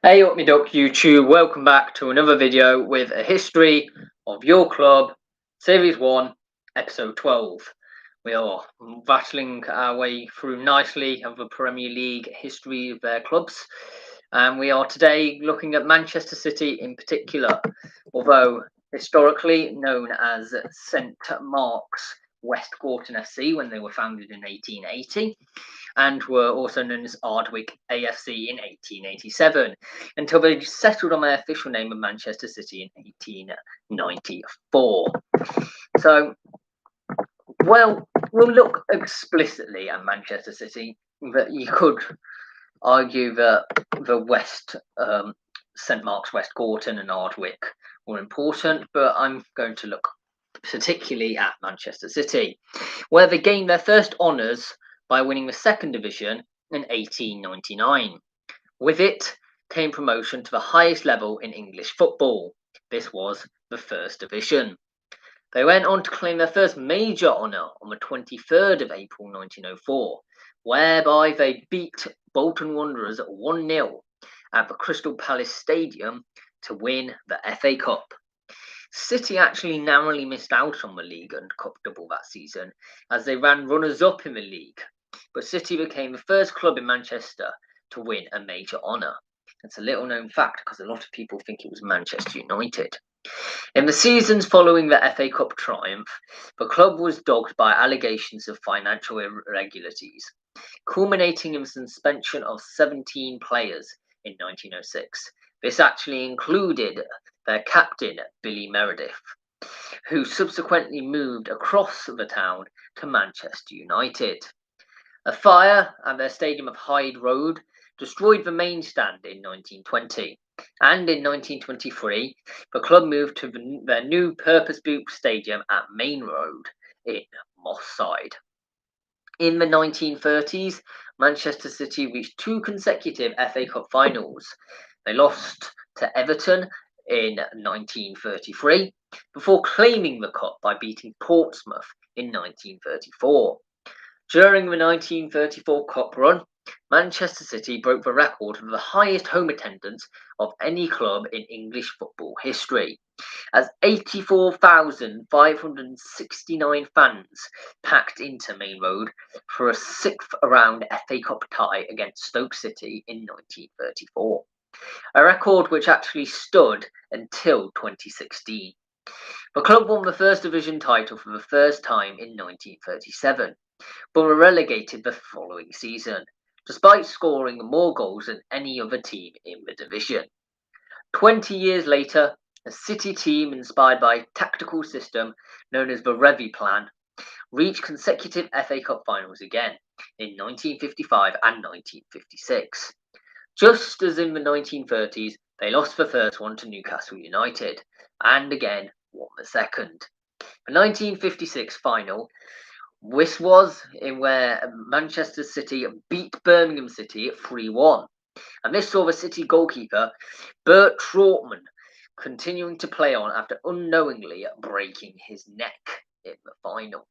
Hey up me duck YouTube, welcome back to another video with a history of your club, Series 1, Episode 12. We are battling our way through nicely of the Premier League history of their clubs, and we are today looking at Manchester City in particular, although historically known as St Mark's West Gorton FC when they were founded in 1880, and were also known as Ardwick AFC in 1887, until they settled on their official name of Manchester City in 1894. So, we'll look explicitly at Manchester City, but you could argue that the St Mark's West Gorton and Ardwick were important, but I'm going to look particularly at Manchester City, where they gained their first honours by winning the second division in 1899. With it came promotion to the highest level in English football. This was the First Division. They went on to claim their first major honour on the 23rd of April 1904, whereby they beat Bolton Wanderers 1-0 at the Crystal Palace Stadium to win the FA Cup. City actually narrowly missed out on the league and cup double that season, as they ran runners-up in the league, but City became the first club in Manchester to win a major honour. It's a little known fact because a lot of people think it was Manchester United. In the seasons following the FA Cup triumph, the club was dogged by allegations of financial irregularities, culminating in the suspension of 17 players in 1906. This actually included their captain, Billy Meredith, who subsequently moved across the town to Manchester United. A fire at their stadium of Hyde Road destroyed the main stand in 1920, and in 1923 the club moved to their new purpose-built stadium at Maine Road in Moss Side. In the 1930s, Manchester City reached 2 consecutive FA Cup finals. They lost to Everton in 1933 before claiming the cup by beating Portsmouth in 1934. During the 1934 Cup run, Manchester City broke the record of the highest home attendance of any club in English football history, as 84,569 fans packed into Maine Road for a 6th round FA Cup tie against Stoke City in 1934, a record which actually stood until 2016. The club won the First Division title for the first time in 1937, but were relegated the following season, despite scoring more goals than any other team in the division. 20 years later, a City team inspired by a tactical system known as the Revy Plan reached consecutive FA Cup finals again in 1955 and 1956. Just as in the 1930s, they lost the first one to Newcastle United, and again won the second. The 1956 final, this was in where Manchester City beat Birmingham City 3-1, and this saw the City goalkeeper Bert Trautmann continuing to play on after unknowingly breaking his neck in the final.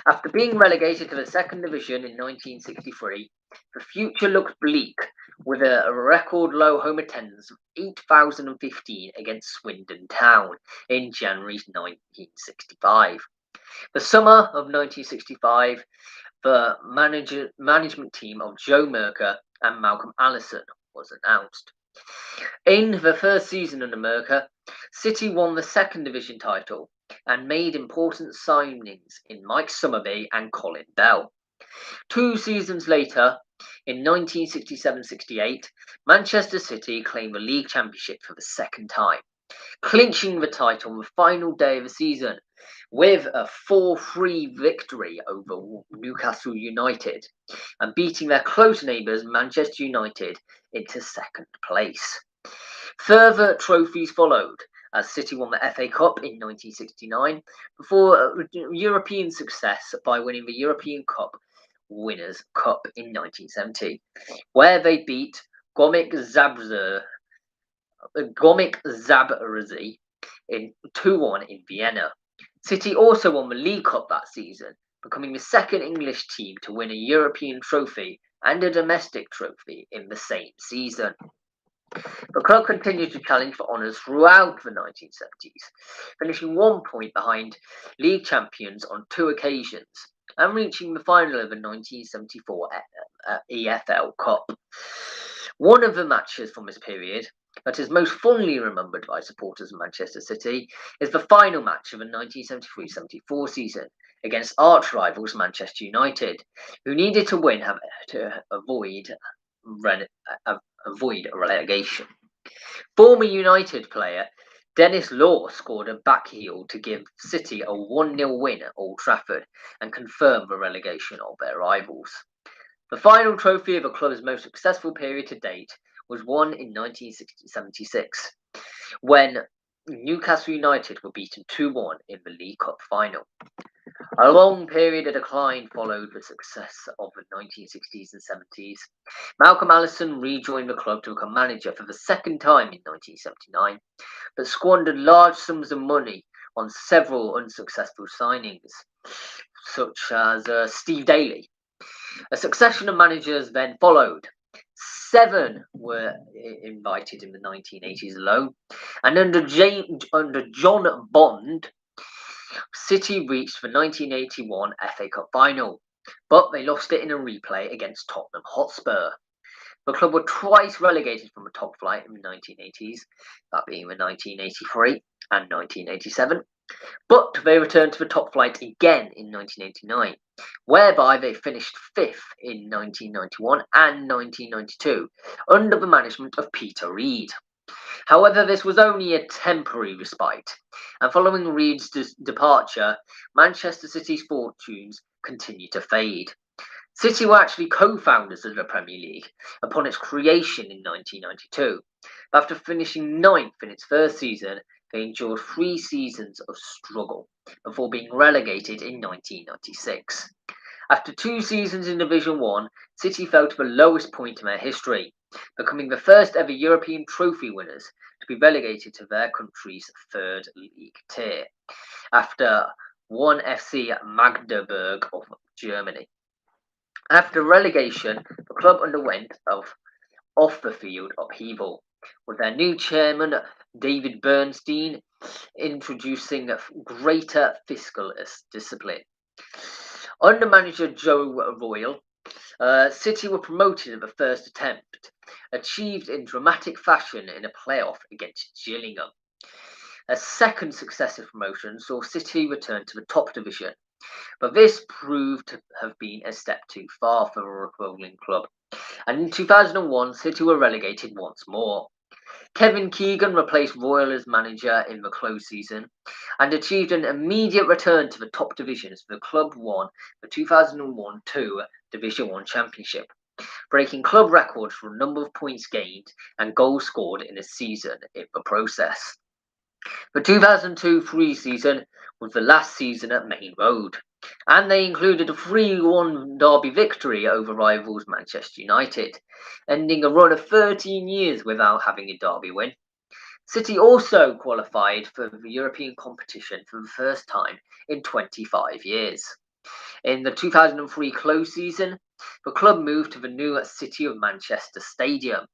After being relegated to the second division in 1963, the future looked bleak, with a record low home attendance of 8,015 against Swindon Town in January 1965. The summer of 1965, the management team of Joe Merker and Malcolm Allison was announced. In the first season under Merker, City won the second division title and made important signings in Mike Summerby and Colin Bell. 2 seasons later, in 1967-68, Manchester City claimed the league championship for the second time, clinching the title on the final day of the season with a 4-3 victory over Newcastle United and beating their close neighbours Manchester United into second place. Further trophies followed, as City won the FA Cup in 1969 before European success by winning the European Cup Winners' Cup in 1970, where they beat Gomik Zabrze in 2-1 in Vienna. City also won the League Cup that season, becoming the second English team to win a European trophy and a domestic trophy in the same season. The club continued to challenge for honours throughout the 1970s, finishing 1 point behind league champions on 2 occasions and reaching the final of the 1974 EFL Cup. One of the matches from this period that is most fondly remembered by supporters of Manchester City is the final match of the 1973-74 season against arch rivals Manchester United, who needed to win to avoid relegation. Former United player Dennis Law scored a back heel to give City a 1-0 win at Old Trafford and confirm the relegation of their rivals. The final trophy of the club's most successful period to date was won in 1976, when Newcastle United were beaten 2-1 in the League Cup final. A long period of decline followed the success of the 1960s and 70s. Malcolm Allison rejoined the club to become manager for the second time in 1979, but squandered large sums of money on several unsuccessful signings, such as Steve Daly. A succession of managers then followed. 7 were invited in the 1980s alone, and under John Bond, City reached the 1981 FA Cup final, but they lost it in a replay against Tottenham Hotspur. The club were twice relegated from the top flight in the 1980s, that being the 1983 and 1987, but they returned to the top flight again in 1989, whereby they finished 5th in 1991 and 1992 under the management of Peter Reid. However, this was only a temporary respite, and following Reid's departure, Manchester City's fortunes continued to fade. City were actually co-founders of the Premier League upon its creation in 1992. After finishing 9th in its first season, they endured 3 seasons of struggle before being relegated in 1996. After 2 seasons in Division 1, City fell to the lowest point in their history, becoming the first ever European trophy winners to be relegated to their country's 3rd league tier, after 1 FC Magdeburg of Germany. After relegation, the club underwent off-the-field upheaval, with their new chairman, David Bernstein, introducing greater fiscal discipline. Under manager Joe Royle, City were promoted in the first attempt, achieved in dramatic fashion in a playoff against Gillingham. A second successive promotion saw City return to the top division, but this proved to have been a step too far for the revolving club, and in 2001 City were relegated once more. Kevin Keegan replaced Royle as manager in the close season and achieved an immediate return to the top division as the club won the 2001-2 Division 1 Championship, breaking club records for a number of points gained and goals scored in a season in the process. The 2002-3 season was the last season at Maine Road, and they included a 3-1 derby victory over rivals Manchester United, ending a run of 13 years without having a derby win. City also qualified for the European competition for the first time in 25 years. In the 2003 close season, the club moved to the new City of Manchester Stadium.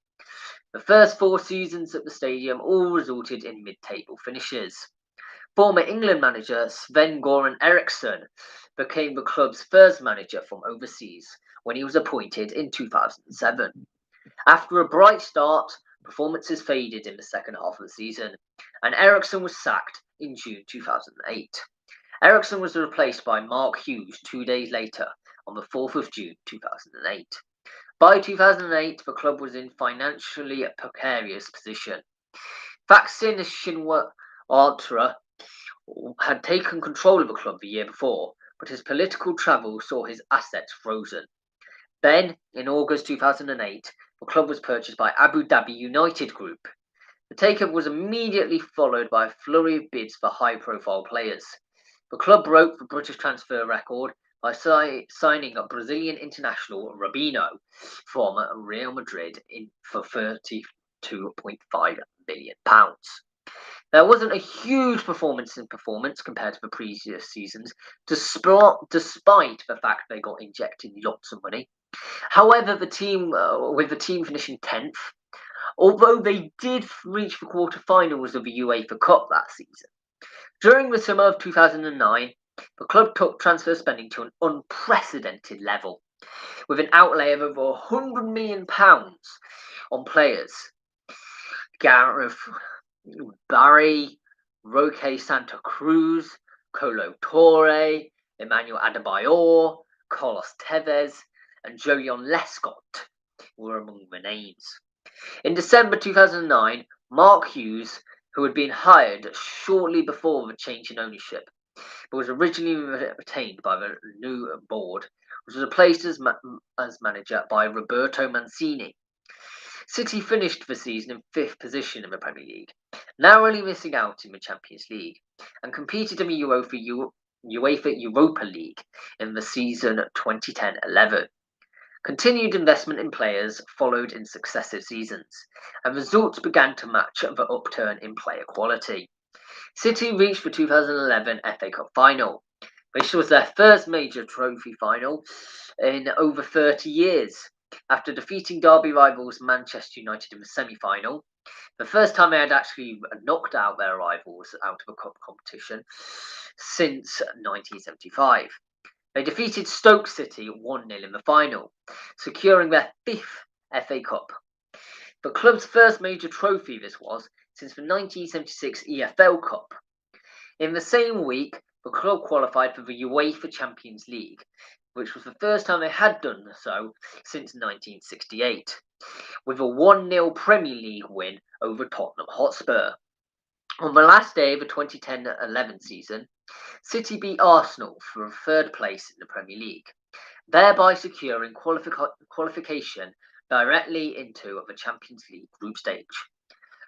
The first 4 seasons at the stadium all resulted in mid-table finishes. Former England manager Sven-Göran Eriksson became the club's first manager from overseas when he was appointed in 2007. After a bright start, performances faded in the second half of the season, and Eriksson was sacked in June 2008. Eriksson was replaced by Mark Hughes 2 days later, on the 4th of June 2008. By 2008, the club was in financially precarious position. Thaksin Shinawatra had taken control of the club the year before, but his political travel saw his assets frozen. Then, in August 2008, the club was purchased by Abu Dhabi United Group. The takeover was immediately followed by a flurry of bids for high-profile players. The club broke the British transfer record by signing a Brazilian international Robinho from Real Madrid for £32.5 million. There wasn't a huge performance compared to the previous seasons, despite the fact they got injected lots of money. However, with the team finishing 10th, although they did reach the quarter-finals of the UEFA Cup that season. During the summer of 2009, the club took transfer spending to an unprecedented level, with an outlay of over £100 million on players. Gareth Barry, Roque Santa Cruz, Colo Torre, Emmanuel Adebayor, Carlos Tevez, and Jolion Lescott were among the names. In December 2009, Mark Hughes, who had been hired shortly before the change in ownership, but was originally retained by the new board, was replaced as manager by Roberto Mancini. City finished the season in 5th position in the Premier League, narrowly missing out in the Champions League, and competed in the UEFA Europa League in the season 2010-11. Continued investment in players followed in successive seasons, and results began to match the upturn in player quality. City reached the 2011 FA Cup final. This was their first major trophy final in over 30 years, after defeating derby rivals Manchester United in the semi-final, the first time they had actually knocked out their rivals out of a cup competition since 1975. They defeated Stoke City 1-0 in the final, securing their 5th FA Cup. The club's first major trophy this was since the 1976 EFL Cup. In the same week, the club qualified for the UEFA Champions League, which was the first time they had done so since 1968, with a 1-0 Premier League win over Tottenham Hotspur. On the last day of the 2010-11 season, City beat Arsenal for a 3rd place in the Premier League, thereby securing qualification directly into the Champions League group stage.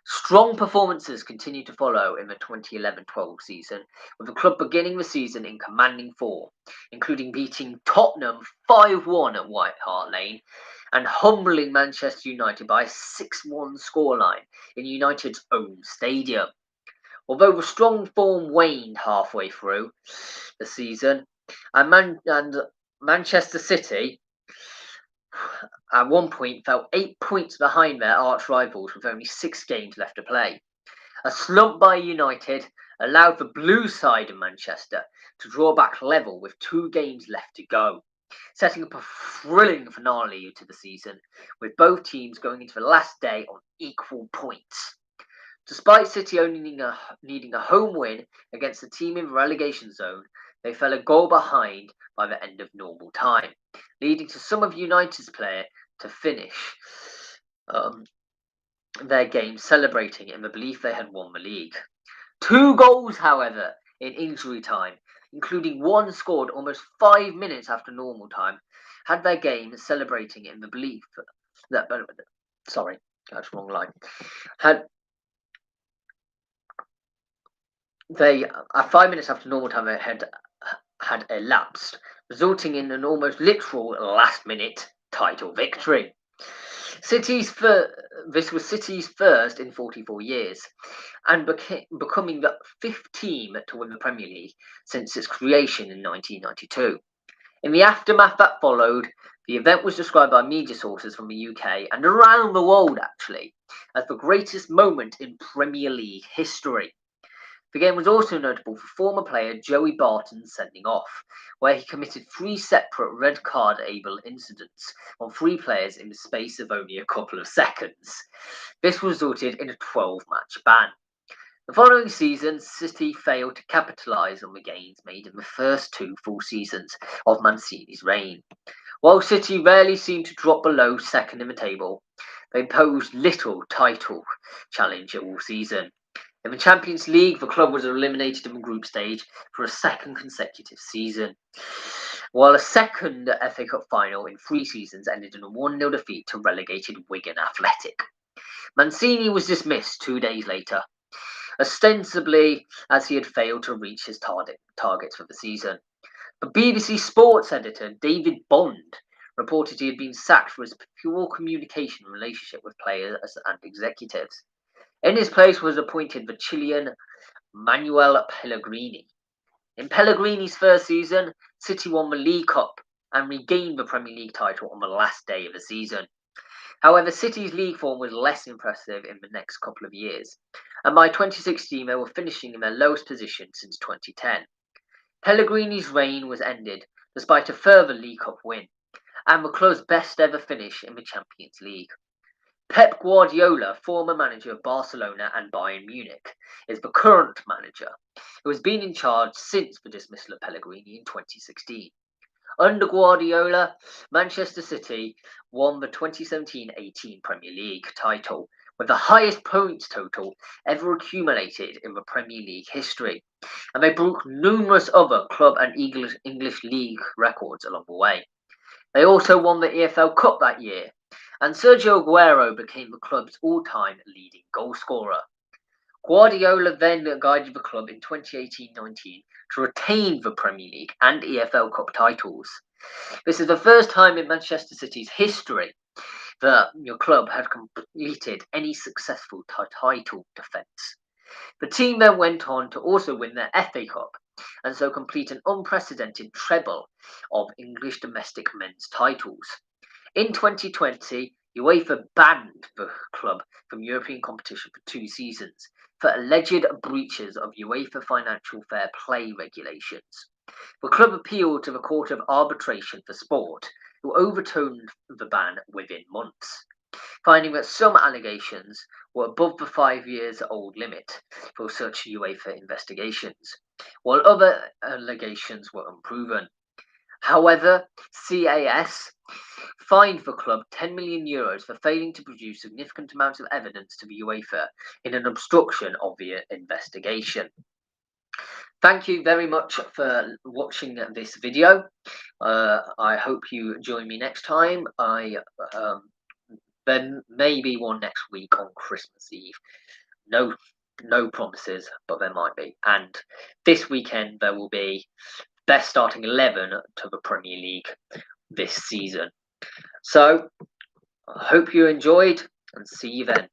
Strong performances continued to follow in the 2011-12 season, with the club beginning the season in commanding form, including beating Tottenham 5-1 at White Hart Lane and humbling Manchester United by a 6-1 scoreline in United's own stadium. Although the strong form waned halfway through the season, and Manchester City at one point fell 8 points behind their arch rivals with only 6 games left to play. A slump by United allowed the blue side of Manchester to draw back level with 2 games left to go, setting up a thrilling finale to the season, with both teams going into the last day on equal points. Despite City only needing a home win against the team in the relegation zone, they fell a goal behind by the end of normal time, leading to some of United's players to finish their game celebrating in the belief they had won the league. 2 goals, however, in injury time, including one scored almost 5 minutes after normal time, had their game celebrating in the belief that sorry, that's the wrong line. They, at 5 minutes after normal time, they had elapsed, resulting in an almost literal last-minute title victory. This was City's first in 44 years, and becoming the 5th team to win the Premier League since its creation in 1992. In the aftermath that followed, the event was described by media sources from the UK and around the world, actually, as the greatest moment in Premier League history. The game was also notable for former player Joey Barton's sending off, where he committed 3 separate red card-able incidents on 3 players in the space of only a couple of seconds. This resulted in a 12-match ban. The following season, City failed to capitalise on the gains made in the first 2 full seasons of Mancini's reign. While City rarely seemed to drop below 2nd in the table, they posed little title challenge all season. In the Champions League, the club was eliminated in the group stage for a 2nd consecutive season, while a 2nd FA Cup final in 3 seasons ended in a 1-0 defeat to relegated Wigan Athletic. Mancini was dismissed 2 days later, ostensibly as he had failed to reach his targets for the season. But BBC Sports editor David Bond reported he had been sacked for his poor communication relationship with players and executives. In his place was appointed the Chilean Manuel Pellegrini. In Pellegrini's first season, City won the League Cup and regained the Premier League title on the last day of the season. However, City's league form was less impressive in the next couple of years, and by 2016 they were finishing in their lowest position since 2010. Pellegrini's reign was ended despite a further League Cup win, and the club's best ever finish in the Champions League. Pep Guardiola, former manager of Barcelona and Bayern Munich, is the current manager, who has been in charge since the dismissal of Pellegrini in 2016. Under Guardiola, Manchester City won the 2017-18 Premier League title, with the highest points total ever accumulated in the Premier League history, and they broke numerous other club and English league records along the way. They also won the EFL Cup that year, and Sergio Aguero became the club's all-time leading goalscorer. Guardiola then guided the club in 2018-19 to retain the Premier League and EFL Cup titles. This is the first time in Manchester City's history that your club had completed any successful title defence. The team then went on to also win their FA Cup, and so complete an unprecedented treble of English domestic men's titles. In 2020, UEFA banned the club from European competition for 2 seasons for alleged breaches of UEFA financial fair play regulations. The club appealed to the Court of Arbitration for Sport, who overturned the ban within months, finding that some allegations were above the 5 years old limit for such UEFA investigations, while other allegations were unproven. However, CAS fined the club €10 million for failing to produce significant amounts of evidence to the UEFA in an obstruction of the investigation. Thank you very much for watching this video. I hope you join me next time. There may be one next week on Christmas Eve. No promises, but there might be. And this weekend there will be best starting 11 to the Premier League this season. So I hope you enjoyed, and see you then.